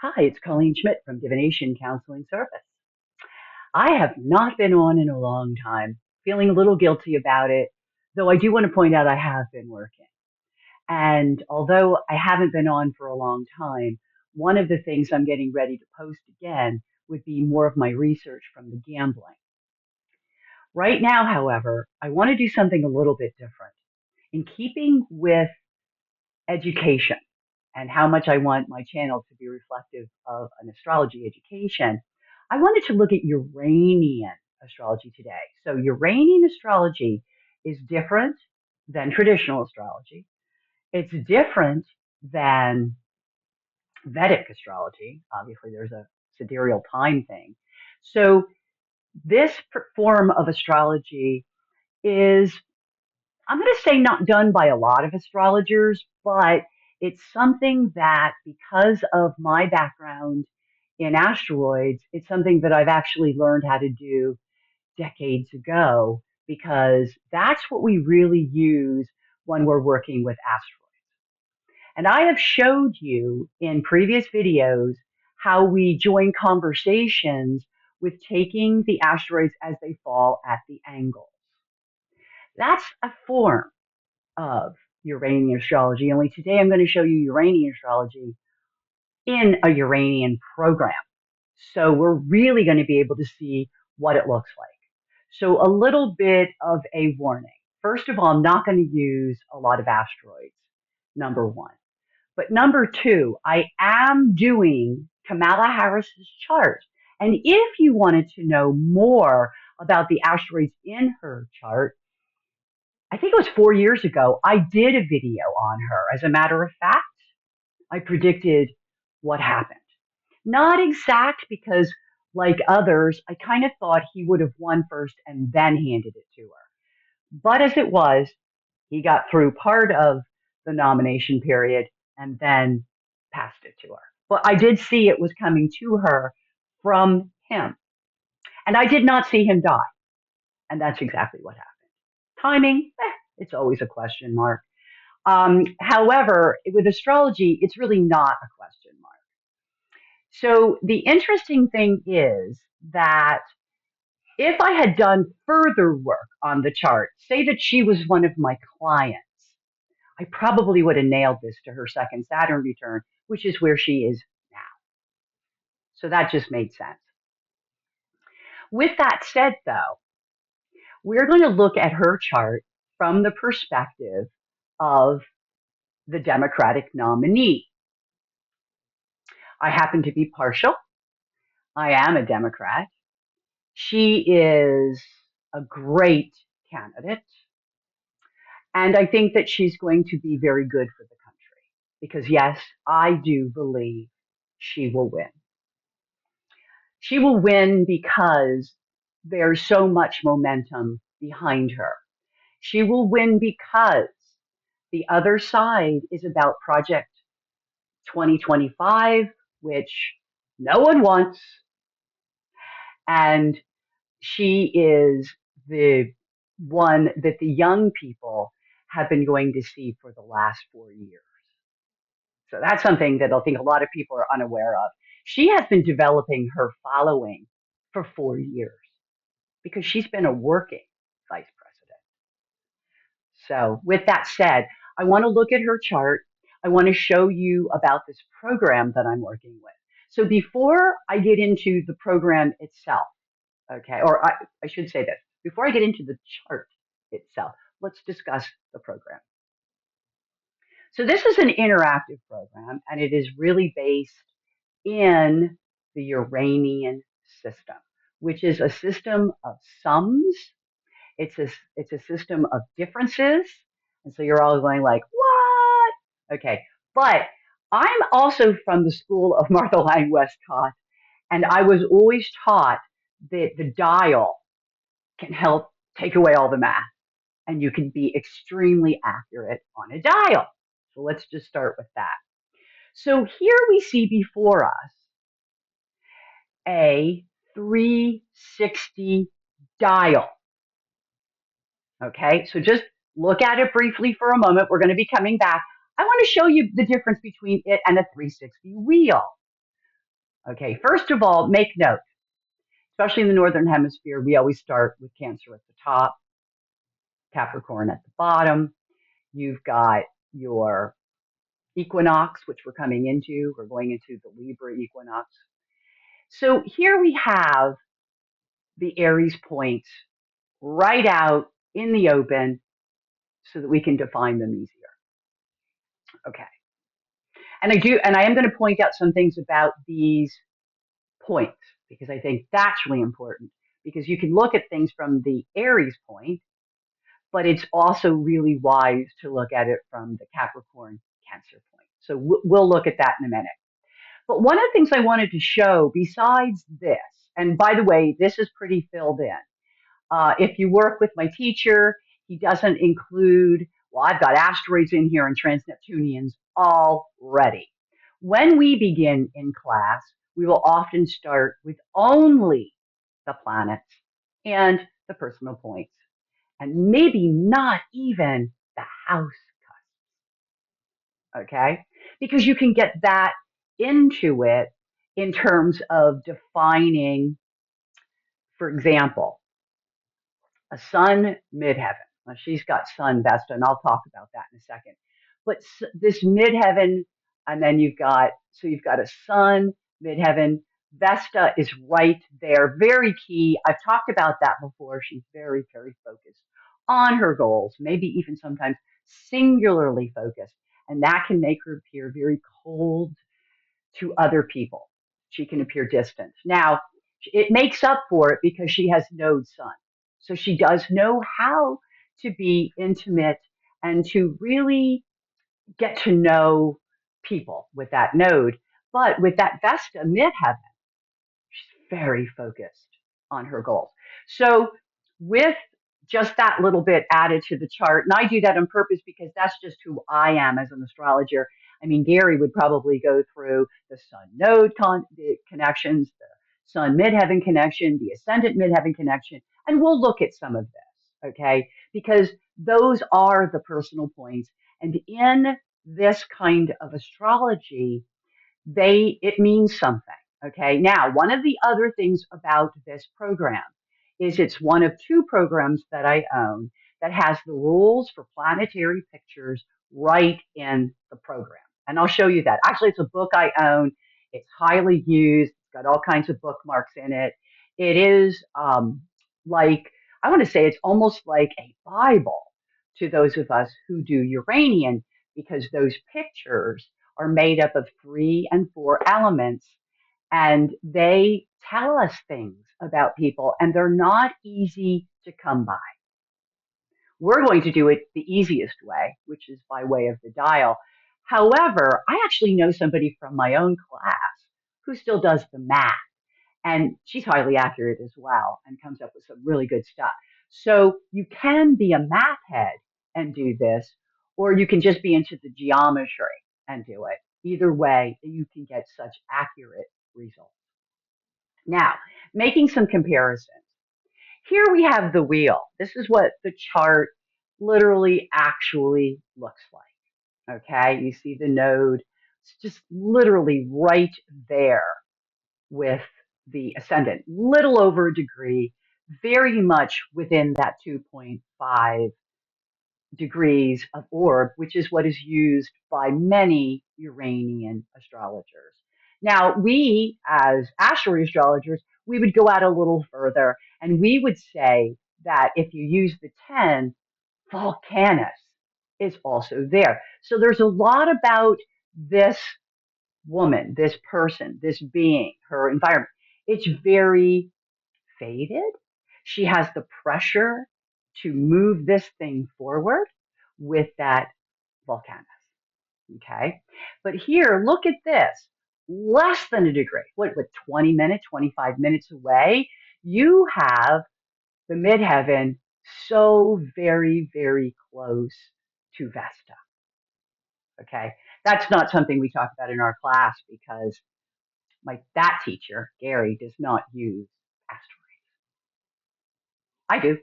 Hi, it's Colleen Schmidt from Divination Counseling Service. I have not been on in a long time, feeling a little guilty about it, though I do want to point out I have been working. And although I haven't been on for a long time, one of the things I'm getting ready to post again would be more of my research from the gambling. Right now, however, I want to do something a little bit different. In keeping with education and how much I want my channel to be reflective of an astrology education, I wanted to look at Uranian astrology today. So Uranian astrology is different than traditional astrology. It's different than Vedic astrology. Obviously, there's a sidereal time thing. So this form of astrology is, I'm going to say, not done by a lot of astrologers, but it's something that, because of my background in asteroids, it's something that I've actually learned how to do decades ago, because that's what we really use when we're working with asteroids. And I have showed you in previous videos how we join conversations with taking the asteroids as they fall at the angles. That's a form of Uranian astrology. Only today I'm going to show you Uranian astrology in a Uranian program. So we're really going to be able to see what it looks like. So a little bit of a warning. First of all, I'm not going to use a lot of asteroids, number one. But number two, I am doing Kamala Harris's chart. And if you wanted to know more about the asteroids in her chart, I think it was 4 years ago, I did a video on her. As a matter of fact, I predicted what happened. Not exact, because like others, I kind of thought he would have won first and then handed it to her. But as it was, he got through part of the nomination period and then passed it to her. But I did see it was coming to her from him. And I did not see him die. And that's exactly what happened. Timing, it's always a question mark. However, with astrology, it's really not a question mark. So the interesting thing is that if I had done further work on the chart, say that she was one of my clients, I probably would have nailed this to her second Saturn return, which is where she is now. So that just made sense. With that said, though, we're going to look at her chart from the perspective of the Democratic nominee. I happen to be partial. I am a Democrat. She is a great candidate. And I think that she's going to be very good for the country. Because, yes, I do believe she will win. She will win because there's so much momentum behind her. She will win because the other side is about Project 2025, which no one wants. And she is the one that the young people have been going to see for the last 4 years. So that's something that I think a lot of people are unaware of. She has been developing her following for 4 years because she's been a working vice president. So with that said, I want to look at her chart. I want to show you about this program that I'm working with. So before I get into the program itself, okay, or I should say this, before I get into the chart itself, let's discuss the program. So this is an interactive program, and it is really based in the Uranian system, which is a system of sums. It's a system of differences. And so you're all going like, what? Okay. But I'm also from the school of Martha Lang Westcott, and I was always taught that the dial can help take away all the math, and you can be extremely accurate on a dial. So let's just start with that. So here we see before us a 360 dial. Okay, so just look at it briefly for a moment. We're going to be coming back. I want to show you the difference between it and a 360 wheel. Okay, first of all, make note, especially in the Northern Hemisphere, we always start with Cancer at the top, Capricorn at the bottom. You've got your equinox, which we're coming into. We're going into the Libra equinox. So here we have the Aries points right out in the open so that we can define them easier. Okay. And I am going to point out some things about these points because I think that's really important because you can look at things from the Aries point, but it's also really wise to look at it from the Capricorn Cancer point. So we'll look at that in a minute. But one of the things I wanted to show besides this, and by the way, this is pretty filled in. If you work with my teacher, he doesn't include, well, I've got asteroids in here and trans-Neptunians already. When we begin in class, we will often start with only the planets and the personal points, and maybe not even the house, okay? Because you can get that into it in terms of defining, for example, a sun midheaven. Well, she's got sun Vesta, and I'll talk about that in a second. But this midheaven, and then you've got a sun midheaven. Vesta is right there, very key. I've talked about that before. She's very, very focused on her goals, maybe even sometimes singularly focused, and that can make her appear very cold to other people. She can appear distant. Now, it makes up for it because she has node sun. So she does know how to be intimate and to really get to know people with that node. But with that Vesta midheaven, she's very focused on her goals. So with just that little bit added to the chart, and I do that on purpose because that's just who I am as an astrologer. I mean, Gary would probably go through the sun node the connections, the sun midheaven connection, the ascendant midheaven connection, and we'll look at some of this, okay? Because those are the personal points. And in this kind of astrology, it means something. Okay. Now, one of the other things about this program is it's one of two programs that I own that has the rules for planetary pictures right in the program. And I'll show you that. Actually, it's a book I own. It's highly used. It's got all kinds of bookmarks in it. It is like, I want to say it's almost like a Bible to those of us who do Uranian because those pictures are made up of 3 and 4 elements, and they tell us things about people, and they're not easy to come by. We're going to do it the easiest way, which is by way of the dial. However, I actually know somebody from my own class who still does the math, and she's highly accurate as well and comes up with some really good stuff. So you can be a math head and do this, or you can just be into the geometry and do it. Either way, you can get such accurate results. Now, making some comparisons. Here we have the wheel. This is what the chart literally actually looks like. Okay, you see the node. It's just literally right there with the ascendant, little over a degree, very much within that 2.5 degrees of orb, which is what is used by many Uranian astrologers. Now, we as asteroid astrologers, we would go out a little further and we would say that if you use the 10, Volcanus is also there. So there's a lot about this woman, this person, this being, her environment. It's very faded. She has the pressure to move this thing forward with that volcanus. Okay. But here, look at this. Less than a degree. What, 20 minutes, 25 minutes away? You have the midheaven so very, very close to Vesta. Okay. That's not something we talk about in our class because that teacher, Gary, does not use asteroids. I do.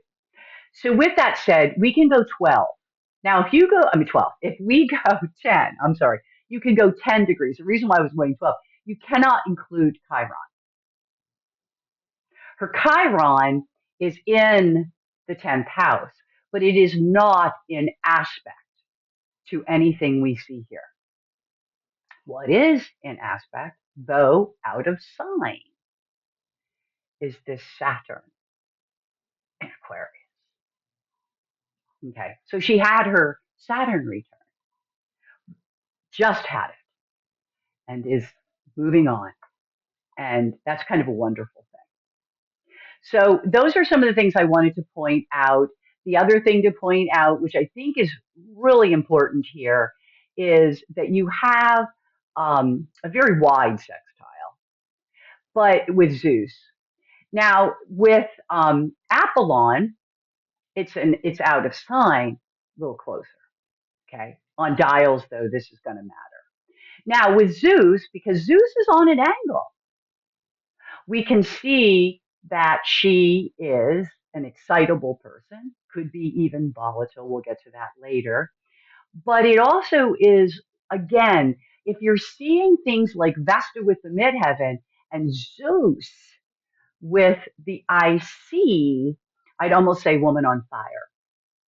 So with that said, we can go 12. Now, if you go, 12. If we go 10, I'm sorry, you can go 10 degrees. The reason why I was going 12, you cannot include Chiron. Her Chiron is in the 10th house, but it is not in aspect to anything we see here. What is in aspect, though out of sign, is this Saturn in Aquarius. Okay, so she had her Saturn return, just had it, and is moving on. And that's kind of a wonderful thing. So those are some of the things I wanted to point out. The other thing to point out, which I think is really important here, is that you have a very wide sextile, but with Zeus. Now with Apollon, it's out of sign, a little closer. Okay, on dials though, this is going to matter. Now with Zeus, because Zeus is on an angle, we can see that she is an excitable person, could be even volatile. We'll get to that later. But it also is, again, if you're seeing things like Vesta with the midheaven and Zeus with the IC, I'd almost say woman on fire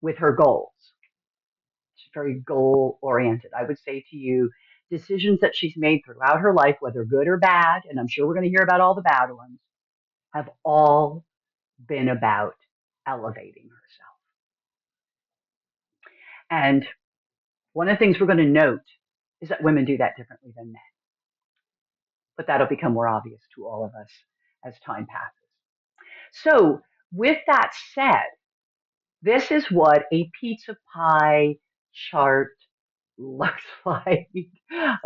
with her goals. She's very goal oriented. I would say to you, decisions that she's made throughout her life, whether good or bad, and I'm sure we're going to hear about all the bad ones, have all been about elevating herself. And one of the things we're going to note is that women do that differently than men. But that'll become more obvious to all of us as time passes. So, with that said, this is what a pizza pie chart looks like.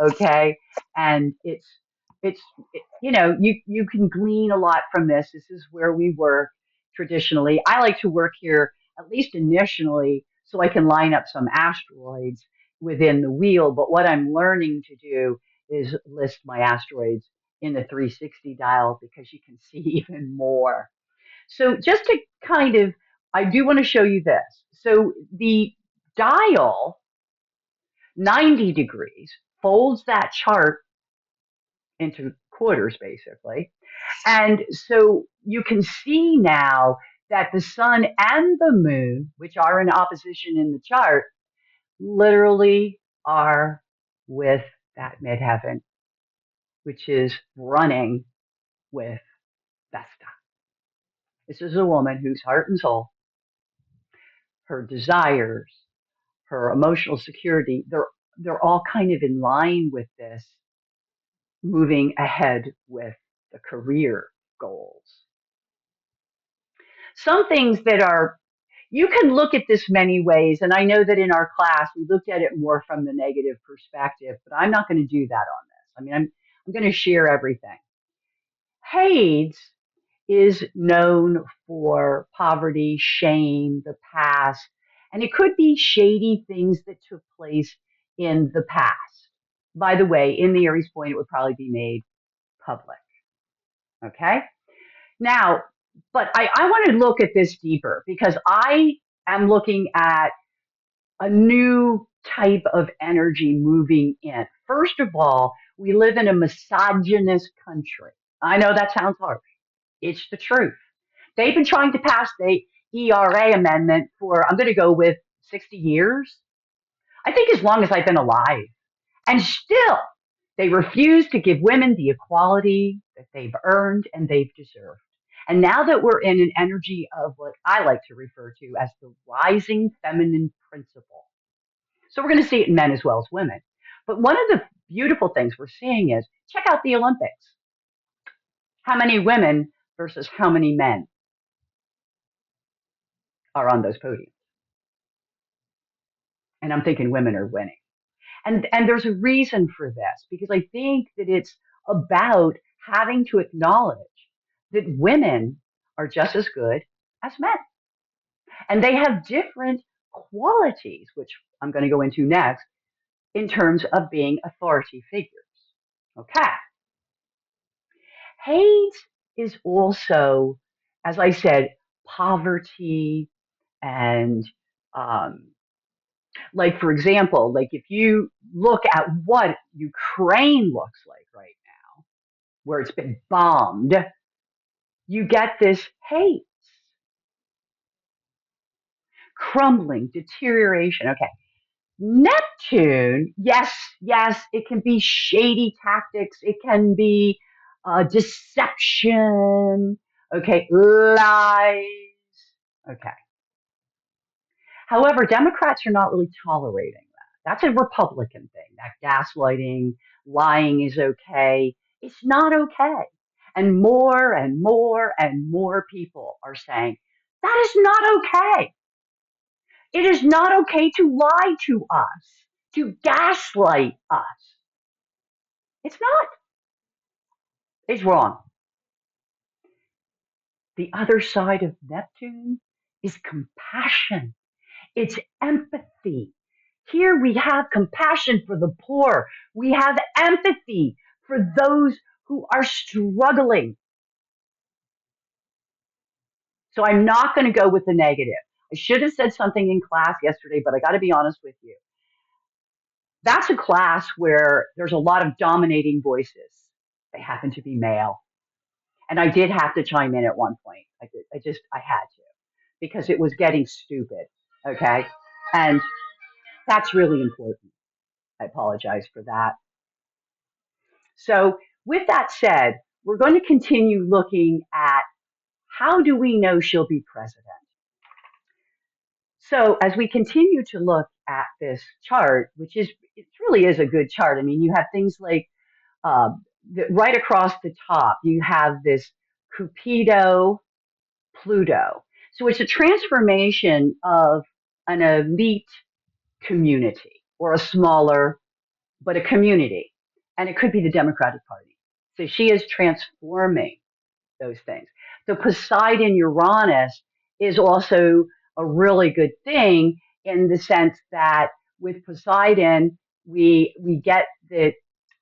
Okay, and it's you can glean a lot from this. This is where we work traditionally. I like to work here at least initially so I can line up some asteroids within the wheel, but what I'm learning to do is list my asteroids in the 360 dial because you can see even more. So just to kind of, I do want to show you this. So the dial 90 degrees folds that chart into quarters basically. And so you can see now that the sun and the moon, which are in opposition in the chart, literally are with that midheaven, which is running with Vesta. This is a woman whose heart and soul, her desires, her emotional security, they're all kind of in line with this, moving ahead with the career goals. Some things that are, you can look at this many ways, and I know that in our class we looked at it more from the negative perspective, but I'm not going to do that on this. I mean, I'm going to share everything. Hades is known for poverty, shame, the past, and it could be shady things that took place in the past. By the way, in the Aries point, it would probably be made public. Okay? Now, but I want to look at this deeper because I am looking at a new type of energy moving in. First of all, we live in a misogynist country. I know that sounds harsh. It's the truth. They've been trying to pass the ERA amendment for, I'm going to go with 60 years. I think as long as I've been alive. And still, they refuse to give women the equality that they've earned and they've deserved. And now that we're in an energy of what I like to refer to as the rising feminine principle. So we're going to see it in men as well as women. But one of the beautiful things we're seeing is, check out the Olympics. How many women versus how many men are on those podiums? And I'm thinking women are winning. And there's a reason for this, because I think that it's about having to acknowledge that women are just as good as men. And they have different qualities, which I'm going to go into next, in terms of being authority figures. Okay. Hades is also, as I said, poverty and like, for example, like if you look at what Ukraine looks like right now, where it's been bombed, you get this hate, crumbling, deterioration. Okay. Neptune, yes, yes, it can be shady tactics. It can be deception. Okay. Lies. Okay. However, Democrats are not really tolerating that. That's a Republican thing. That gaslighting, lying is okay. It's not okay. And more and more and more people are saying, that is not okay. It is not okay to lie to us, to gaslight us. It's not. It's wrong. The other side of Neptune is compassion. It's empathy. Here we have compassion for the poor. We have empathy for those who are struggling. So I'm not going to go with the negative. I should have said something in class yesterday, but I got to be honest with you. That's a class where there's a lot of dominating voices. They happen to be male. And I did have to chime in at one point. I had to because it was getting stupid. Okay. And that's really important. I apologize for that. So, with that said, we're going to continue looking at how do we know she'll be president? So, as we continue to look at this chart, which is, it really is a good chart. I mean, you have things like right across the top, you have this Cupido Pluto. So, it's a transformation of an elite community or a smaller, but a community. And it could be the Democratic Party. So, she is transforming those things. So Poseidon Uranus is also a really good thing in the sense that with Poseidon, we get that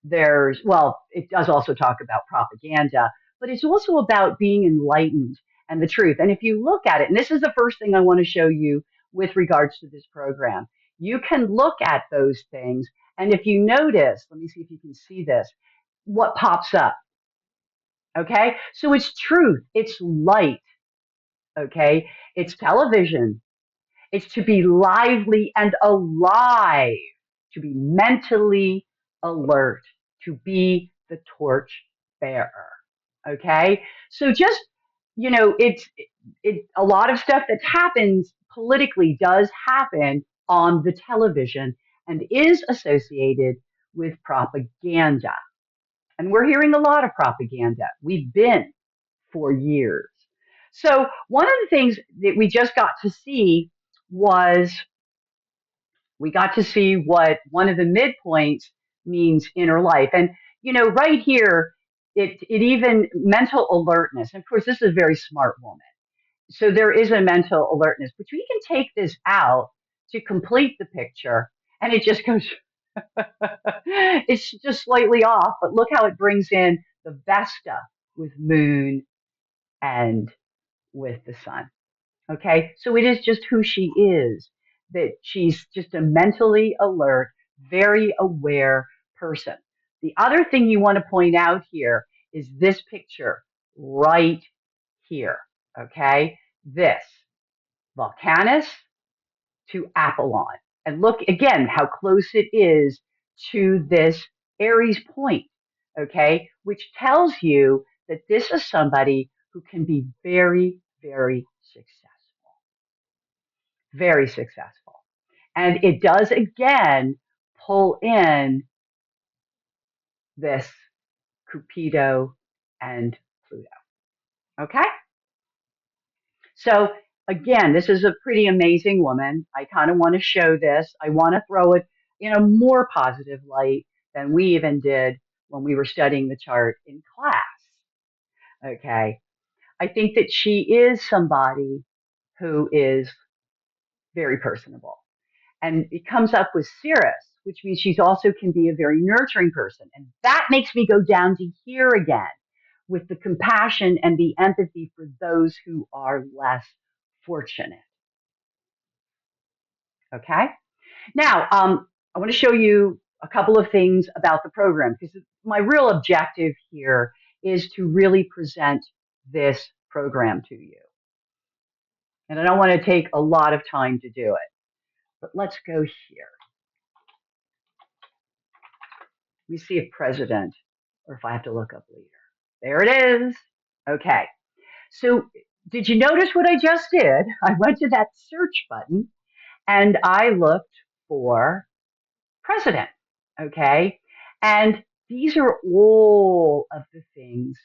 there's, well, it does also talk about propaganda, but it's also about being enlightened and the truth. And if you look at it, and this is the first thing I want to show you with regards to this program, you can look at those things. And if you notice, let me see if you can see this, what pops up. Okay. So it's truth. It's light. Okay. It's television. It's to be lively and alive, to be mentally alert, to be the torch bearer. Okay. So just, a lot of stuff that happens politically does happen on the television and is associated with propaganda. And we're hearing a lot of propaganda. We've been for years. So one of the things that we just got to see was we got to see what one of the midpoints means inner life. And, right here, it even mental alertness. And of course, this is a very smart woman. So there is a mental alertness, but we can take this out to complete the picture and it just goes, it's just slightly off, but look how it brings in the Vesta with moon and with the sun. Okay. So it is just who she is, that she's just a mentally alert, very aware person. The other thing you want to point out here is this picture right here. Okay. This Volcanus to Apollon. And look again how close it is to this Aries point. Okay. Which tells you that this is somebody who can be very, very successful. Very successful. And it does again pull in this Cupido and Pluto. Okay? So again, this is a pretty amazing woman. I kind of want to show this. I want to throw it in a more positive light than we even did when we were studying the chart in class. Okay? I think that she is somebody who is very personable. And it comes up with Cirrus, which means she's also can be a very nurturing person. And that makes me go down to here again with the compassion and the empathy for those who are less fortunate. Okay. Now, I want to show you a couple of things about the program because my real objective here is to really present this program to you. And I don't want to take a lot of time to do it, but let's go here. Let me see if president, or if I have to look up leader. There it is. Okay. So did you notice what I just did? I went to that search button and I looked for president. Okay. And these are all of the things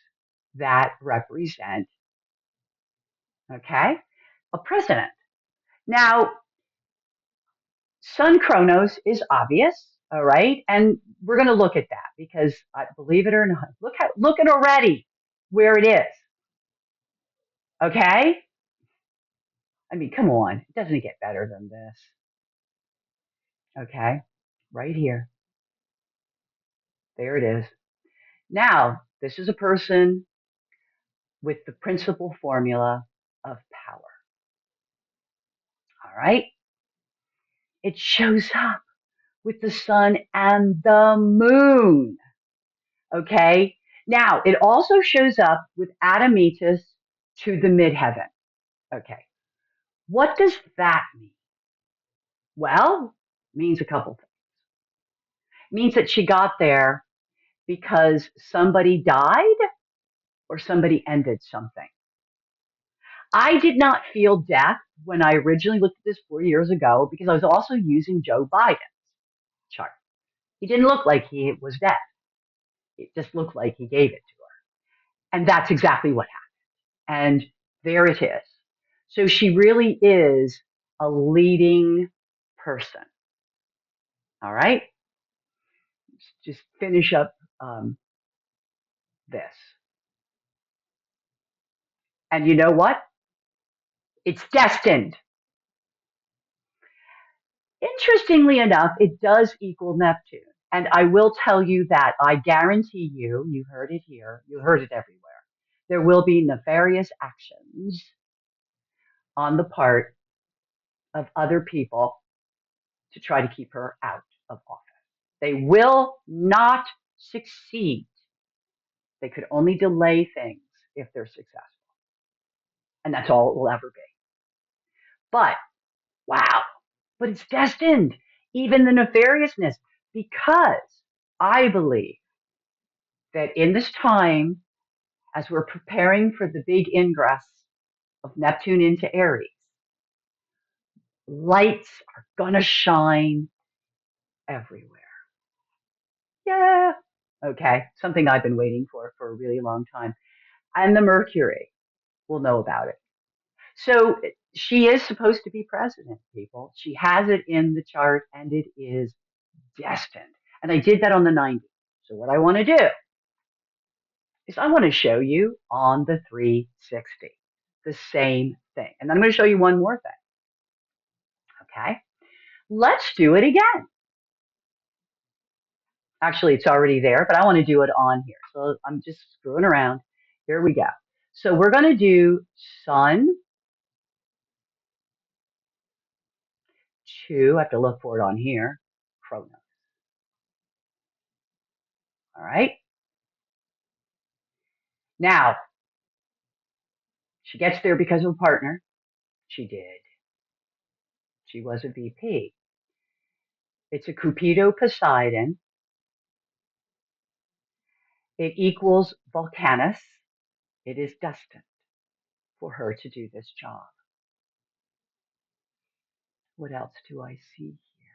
that represent, okay, a president. Now, Sun Chronos is obvious, all right, and we're going to look at that because, believe it or not, look at already where it is, okay. I mean, come on, it doesn't get better than this, okay, right here, there it is. Now, this is a person with the principal formula of power, all right. It shows up with the sun and the moon. Okay. Now, it also shows up with Admetus to the midheaven. Okay. What does that mean? Well, it means a couple things. It means that she got there because somebody died or somebody ended something. I did not feel death when I originally looked at this 4 years ago because I was also using Joe Biden's chart. He didn't look like he was dead. It just looked like he gave it to her. And that's exactly what happened. And there it is. So she really is a leading person. All right. Just finish up this. And you know what? It's destined. Interestingly enough, it does equal Neptune. And I will tell you that I guarantee you heard it here, you heard it everywhere. There will be nefarious actions on the part of other people to try to keep her out of office. They will not succeed. They could only delay things if they're successful. And that's all it will ever be. But, wow, but it's destined, even the nefariousness, because I believe that in this time, as we're preparing for the big ingress of Neptune into Aries, lights are going to shine everywhere. Yeah. Okay. Something I've been waiting for a really long time. And the Mercury will know about it. So she is supposed to be president, people. She has it in the chart and it is destined. And I did that on the 90s. So what I want to do is I want to show you on the 360 the same thing. And I'm going to show you one more thing. Okay. Let's do it again. Actually, it's already there, but I want to do it on here. So I'm just screwing around. Here we go. So we're going to do Sun to, I have to look for it on here, Chronos. All right. Now, she gets there because of a partner. She did. She was a VP. It's a Cupido Poseidon. It equals Vulcanus. It is destined for her to do this job. What else do I see here?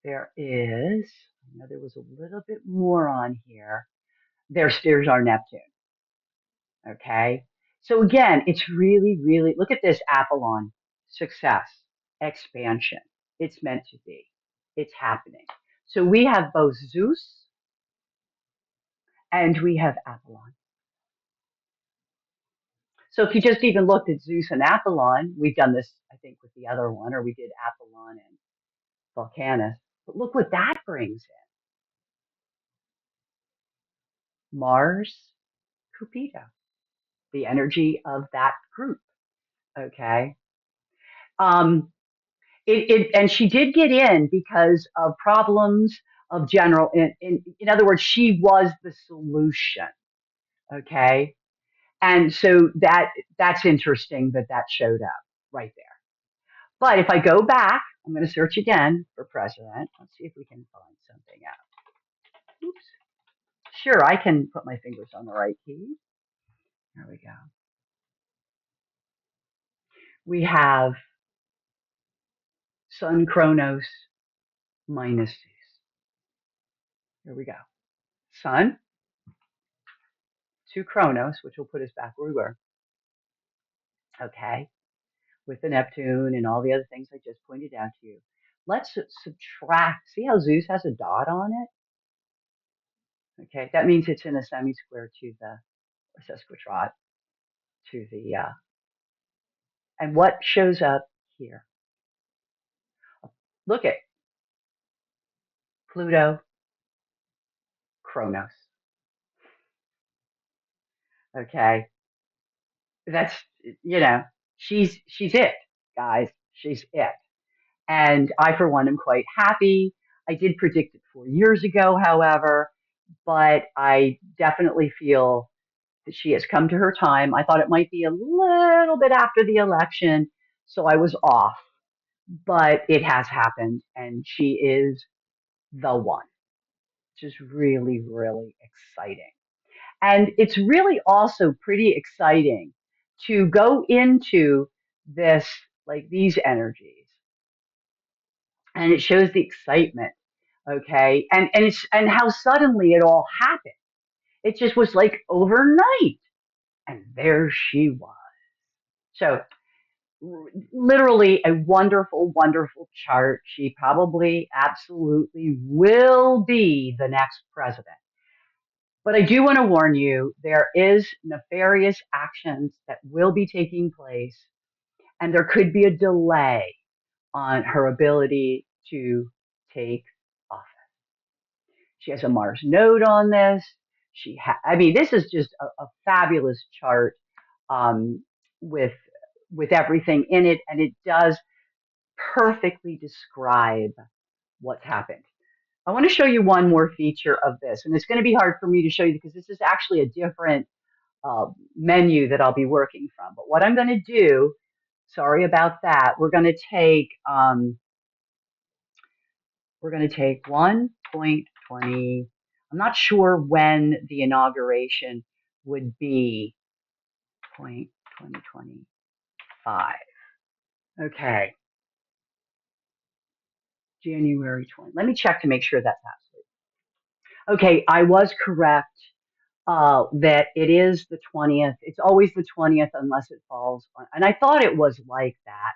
There is, I know there was a little bit more on here. There's our Neptune. Okay. So again, it's really, really, look at this Apollon. Success, expansion. It's meant to be. It's happening. So we have both Zeus and we have Apollon. So if you just even looked at Zeus and Apollon, we've done this, I think, with the other one, or we did Apollon and Vulcanus. But look what that brings in. Mars, Cupido, the energy of that group. Okay. And she did get in because of problems of general, in other words, she was the solution. Okay. And so that's interesting that that showed up right there. But if I go back, I'm going to search again for president. Let's see if we can find something out. Oops. Sure, I can put my fingers on the right keys. There we go. We have Sun Chronos minus. Here we go. Sun to Chronos, which will put us back where we were. Okay. With the Neptune and all the other things I just pointed out to you. Let's subtract. See how Zeus has a dot on it? Okay. That means it's in a semi-square to the sesquitrot to the, and what shows up here? Look at Pluto, Chronos. Okay. That's, she's it, guys. She's it. And I, for one, am quite happy. I did predict it 4 years ago, however, but I definitely feel that she has come to her time. I thought it might be a little bit after the election, so I was off, but it has happened, and she is the one, which is really, really exciting. And it's really also pretty exciting to go into this, like these energies, and it shows the excitement, okay, and how suddenly it all happened. It just was like overnight, and there she was. So literally a wonderful, wonderful chart. She probably absolutely will be the next president. But I do want to warn you, there is nefarious actions that will be taking place, and there could be a delay on her ability to take office. She has a Mars node on this. I mean, this is just a fabulous chart, um, with everything in it, and it does perfectly describe what's happened. I want to show you one more feature of this, and it's going to be hard for me to show you because this is actually a different uh, menu that I'll be working from. But what I'm going to do, sorry about that, we're going to take 1.20. I'm not sure when the inauguration would be. 2025. Okay, January 20. Let me check to make sure that's absolute. Okay, I was correct. That it is the 20th. It's always the 20th unless it falls on, and I thought it was like that.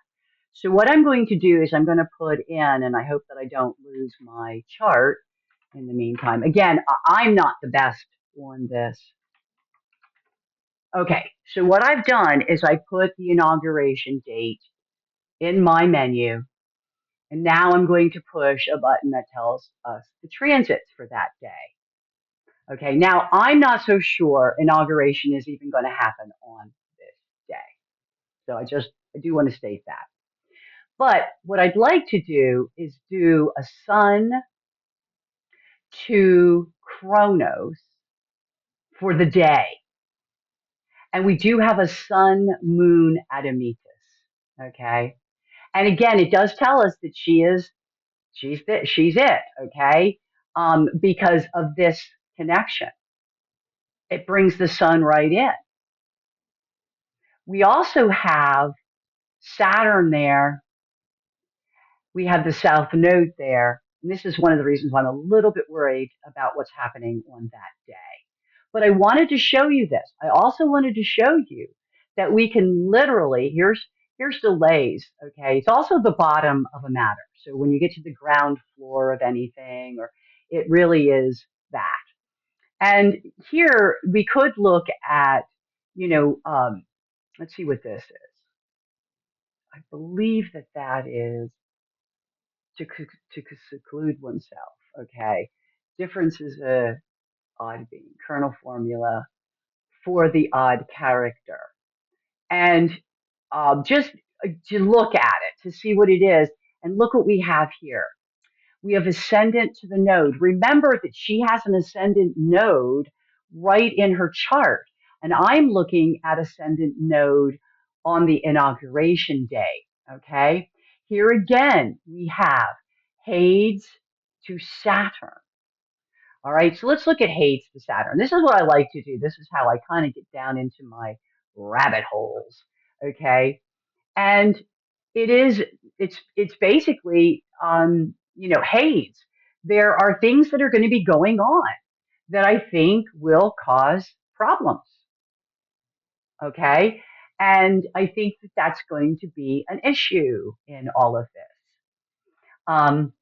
So what I'm going to do is I'm going to put in, and I hope that I don't lose my chart in the meantime. Again, I'm not the best on this. Okay, so what I've done is I put the inauguration date in my menu, and now I'm going to push a button that tells us the transits for that day. Okay, now I'm not so sure inauguration is even going to happen on this day. So I do want to state that. But what I'd like to do is do a Sun to Chronos for the day. And we do have a Sun Moon at Amitus. Okay. And again, it does tell us that she's it. Okay. Because of this connection, it brings the sun right in. We also have Saturn there. We have the South Node there. And this is one of the reasons why I'm a little bit worried about what's happening on that day. But I wanted to show you this. I also wanted to show you that we can literally, here's delays, okay? It's also the bottom of a matter. So when you get to the ground floor of anything, or it really is that. And here we could look at, let's see what this is. I believe that is to seclude oneself. Okay, difference is a odd being, kernel formula for the odd character, and just to look at it to see what it is, and look what we have here. We have ascendant to the node. Remember that she has an ascendant node right in her chart. And I'm looking at ascendant node on the inauguration day. Okay. Here again, we have Hades to Saturn. All right. So let's look at Hades to Saturn. This is what I like to do. This is how I kind of get down into my rabbit holes. Okay. And it is, it's basically, Hades. There are things that are going to be going on that I think will cause problems. Okay. And I think that that's going to be an issue in all of this. Um,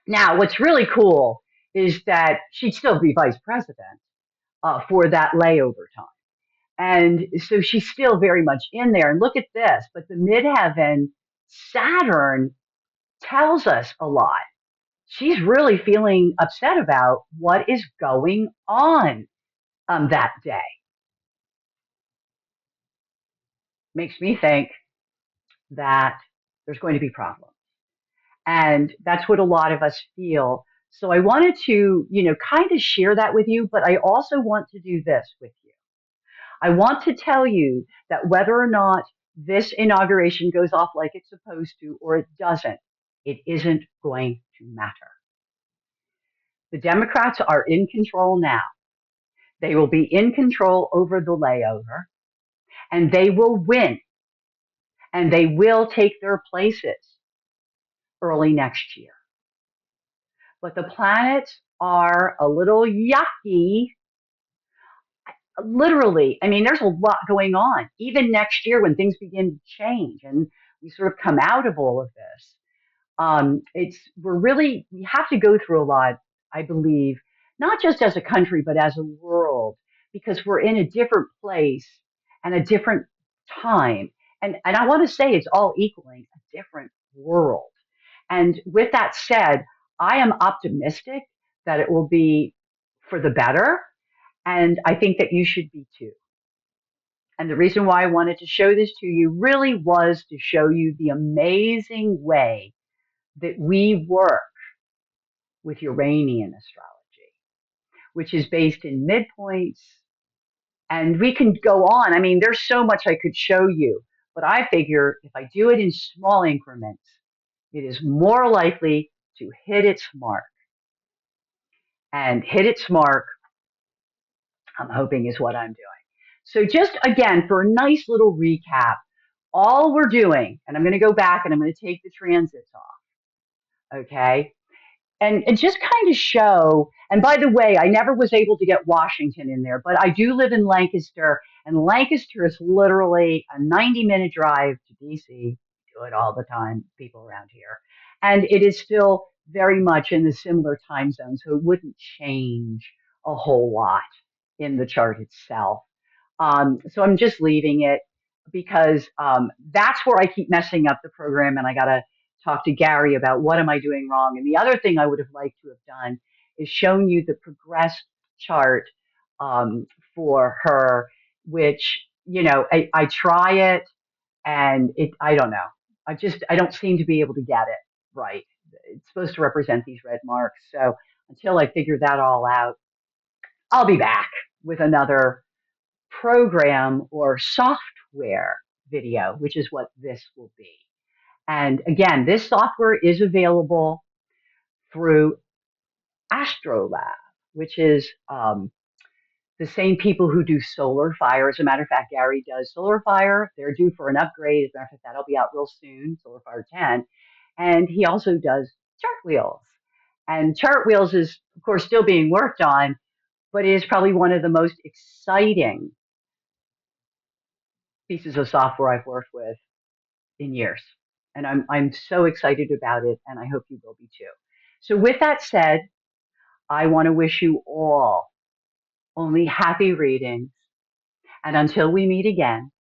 Now, what's really cool is that she'd still be vice president for that layover time. And so she's still very much in there. And look at this, but the midheaven, Saturn tells us a lot. She's really feeling upset about what is going on that day. Makes me think that there's going to be problems. And that's what a lot of us feel. So I wanted to, kind of share that with you, but I also want to do this with you. I want to tell you that whether or not this inauguration goes off like it's supposed to or it doesn't, it isn't going to matter. The Democrats are in control now. They will be in control over the layover, and they will win, and they will take their places early next year. But the planets are a little yucky. Literally, I mean, there's a lot going on. Even next year when things begin to change and we sort of come out of all of this, we have to go through a lot, I believe, not just as a country, but as a world, because we're in a different place and a different time. And I want to say it's all equaling a different world. And with that said, I am optimistic that it will be for the better. And I think that you should be too. And the reason why I wanted to show this to you really was to show you the amazing way that we work with Uranian astrology, which is based in midpoints. And we can go on. I mean, there's so much I could show you, but I figure if I do it in small increments, it is more likely to hit its mark. And hit its mark, I'm hoping, is what I'm doing. So just again, for a nice little recap, all we're doing, and I'm going to go back and I'm going to take the transits off, okay? And just kind of show, and by the way, I never was able to get Washington in there, but I do live in Lancaster, and Lancaster is literally a 90-minute drive to DC. Do it all the time, people around here. And it is still very much in the similar time zone, so it wouldn't change a whole lot in the chart itself. So I'm just leaving it because that's where I keep messing up the program, and I got to talk to Gary about what am I doing wrong. And the other thing I would have liked to have done is shown you the progressed chart for her, which, I try it and I don't know. I don't seem to be able to get it right. It's supposed to represent these red marks. So until I figure that all out, I'll be back with another program or software video, which is what this will be. And again, this software is available through Astrolab, which is the same people who do Solar Fire. As a matter of fact, Gary does Solar Fire. They're due for an upgrade. As a matter of fact, that'll be out real soon, Solar Fire 10. And he also does Chart Wheels. And Chart Wheels is, of course, still being worked on, but it is probably one of the most exciting pieces of software I've worked with in years. And I'm so excited about it, and I hope you will be too. So with that said, I want to wish you all only happy readings. And until we meet again,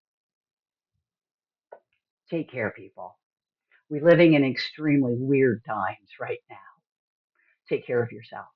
take care, people. We're living in extremely weird times right now. Take care of yourself.